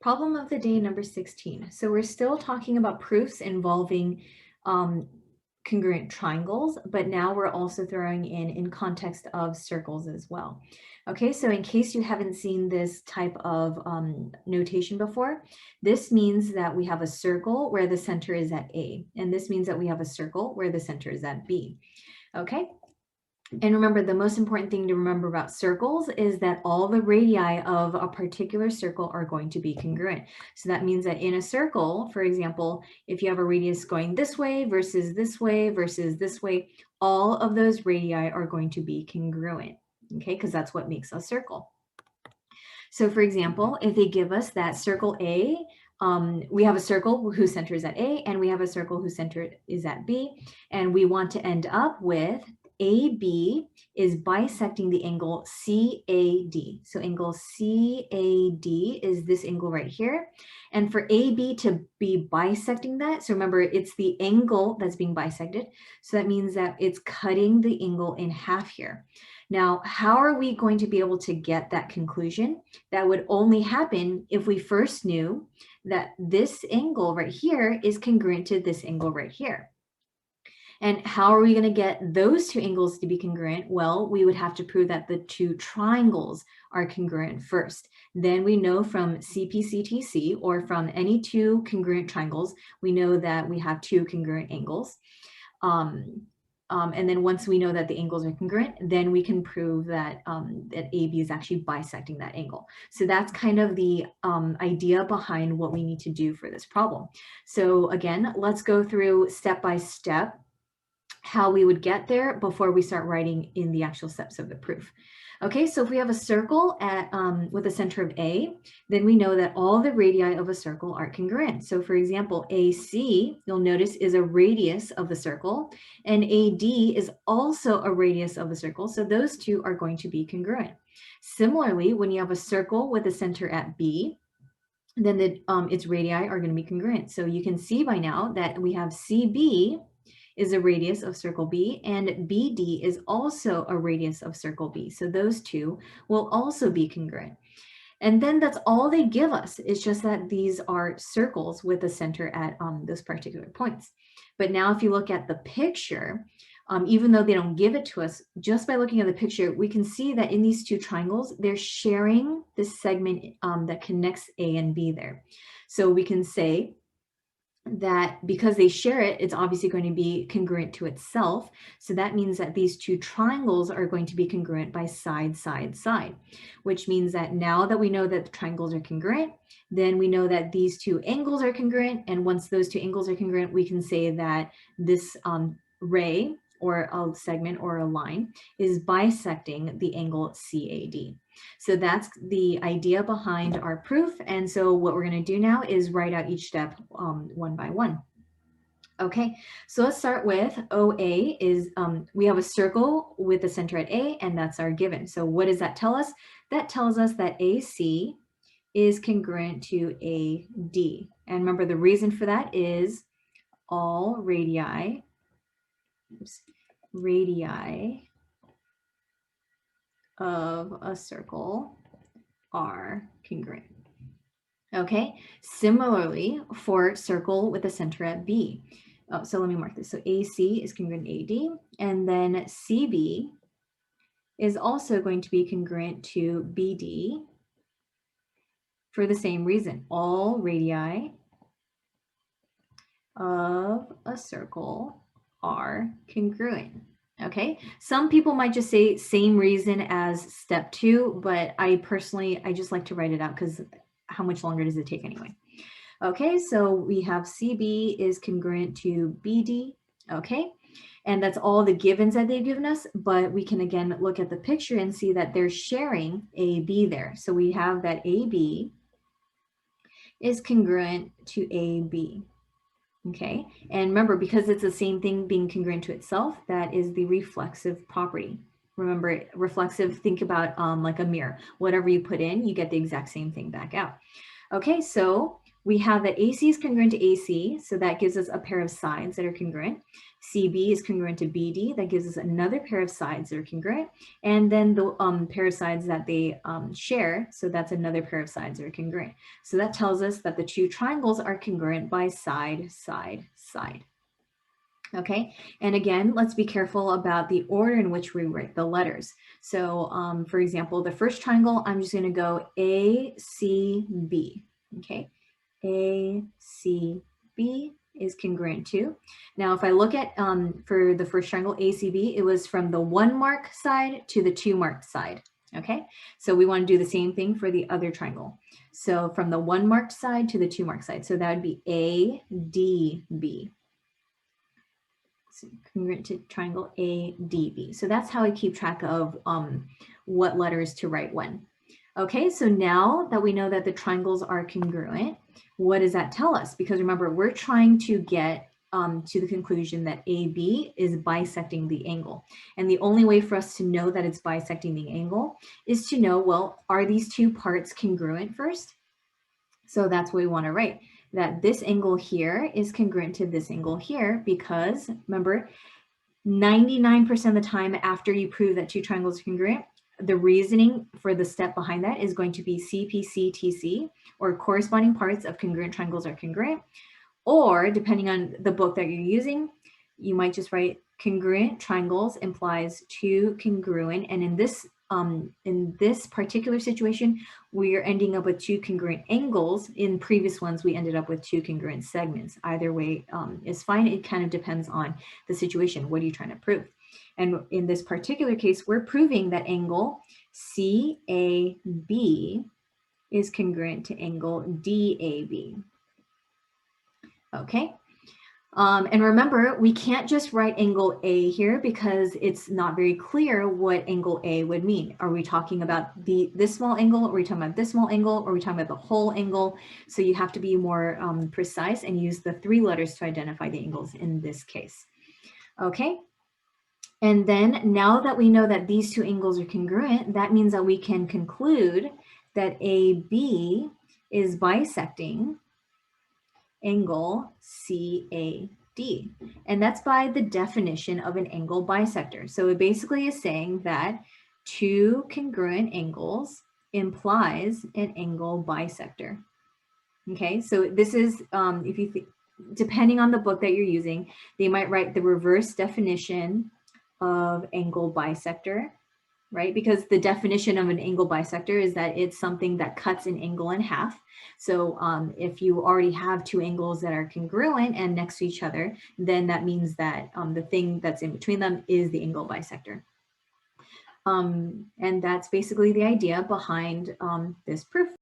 Problem of the day number 16. So we're still talking about proofs involving congruent triangles, but now we're also throwing in context of circles as well. Okay, so in case you haven't seen this type of notation before, this means that we have a circle where the center is at A, and this means that we have a circle where the center is at B. Okay, and remember, the most important thing to remember about circles is that all the radii of a particular circle are going to be congruent. So that means that in a circle, for example, if you have a radius going this way versus this way versus this way, all of those radii are going to be congruent, okay? Because that's what makes a circle. So for example, if they give us that circle A, we have a circle whose center is at A, and we have a circle whose center is at B, and we want to end up with AB is bisecting the angle CAD. So angle CAD is this angle right here. And for AB to be bisecting that, so remember, it's the angle that's being bisected. So that means that it's cutting the angle in half here. Now, how are we going to be able to get that conclusion? That would only happen if we first knew that this angle right here is congruent to this angle right here. And how are we going to get those two angles to be congruent? Well, we would have to prove that the two triangles are congruent first. Then we know from CPCTC, or from any two congruent triangles, we know that we have two congruent angles. And then once we know that the angles are congruent, then we can prove that, that AB is actually bisecting that angle. So that's kind of the idea behind what we need to do for this problem. So again, let's go through step by step how we would get there before we start writing in the actual steps of the proof. Okay, so if we have a circle at, with a center of A, then we know that all the radii of a circle are congruent. So for example, AC, you'll notice, is a radius of the circle, and AD is also a radius of the circle. So those two are going to be congruent. Similarly, when you have a circle with a center at B, then its radii are going to be congruent. So you can see by now that we have CB is a radius of circle B, and BD is also a radius of circle B. So those two will also be congruent. And then that's all they give us. It's just that these are circles with a center at those particular points. But now if you look at the picture, even though they don't give it to us, just by looking at the picture, we can see that in these two triangles, they're sharing this segment that connects A and B there. So we can say that because they share it, it's obviously going to be congruent to itself. So that means that these two triangles are going to be congruent by side, side, side, which means that now that we know that the triangles are congruent, then we know that these two angles are congruent. And once those two angles are congruent, we can say that this ray, or a segment or a line, is bisecting the angle CAD. So that's the idea behind our proof. And so what we're going to do now is write out each step one by one. Okay, so let's start with OA is, we have a circle with a center at A, and that's our given. So what does that tell us? That tells us that AC is congruent to AD. And remember, the reason for that is all radii of a circle are congruent. Okay, similarly for circle with a center at B. Oh, so let me mark this. So AC is congruent to AD, and then CB is also going to be congruent to BD for the same reason. All radii of a circle are congruent. Okay, some people might just say same reason as step 2, but I just like to write it out because how much longer does it take anyway? Okay, so we have CB is congruent to BD, okay? And that's all the givens that they've given us, but we can again look at the picture and see that they're sharing AB there. So we have that AB is congruent to AB. Okay, and remember, because it's the same thing being congruent to itself, that is the reflexive property. Remember, reflexive, think about like a mirror. Whatever you put in, you get the exact same thing back out. Okay, so we have that AC is congruent to AC, so that gives us a pair of sides that are congruent. CB is congruent to BD, that gives us another pair of sides that are congruent. And then the pair of sides that they share, so that's another pair of sides that are congruent. So that tells us that the two triangles are congruent by side, side, side. Okay, and again, let's be careful about the order in which we write the letters. So for example, the first triangle, I'm just going to go ACB. Okay, ACB is congruent to. Now, if I look at for the first triangle ACB, it was from the 1 mark side to the 2 mark side. Okay, so we want to do the same thing for the other triangle. So from the 1 marked side to the 2 marked side. So that would be ADB. So congruent to triangle ADB. So that's how I keep track of what letters to write when. Okay, so now that we know that the triangles are congruent, what does that tell us? Because remember, we're trying to get to the conclusion that AB is bisecting the angle. And the only way for us to know that it's bisecting the angle is to know, well, are these two parts congruent first? So that's what we want to write, that this angle here is congruent to this angle here, because remember, 99% of the time after you prove that two triangles are congruent, the reasoning for the step behind that is going to be CPC/TC, or corresponding parts of congruent triangles are congruent. Or depending on the book that you're using, you might just write congruent triangles implies two congruent. And in this particular situation, we are ending up with two congruent angles. In previous ones, we ended up with two congruent segments. Either way is fine. It kind of depends on the situation. What are you trying to prove? And in this particular case, we're proving that angle CAB is congruent to angle DAB. Okay. And remember, we can't just write angle A here because it's not very clear what angle A would mean. Are we talking about this small angle? Are we talking about this small angle? Or are we talking about the whole angle? So you have to be more precise and use the 3 letters to identify the angles in this case. Okay. And then now that we know that these two angles are congruent, that means that we can conclude that AB is bisecting angle CAD. And that's by the definition of an angle bisector. So it basically is saying that two congruent angles implies an angle bisector. Okay, so this is, if you depending on the book that you're using, they might write the reverse definition of angle bisector, right? Because the definition of an angle bisector is that it's something that cuts an angle in half. So if you already have two angles that are congruent and next to each other, then that means that the thing that's in between them is the angle bisector. And that's basically the idea behind this proof.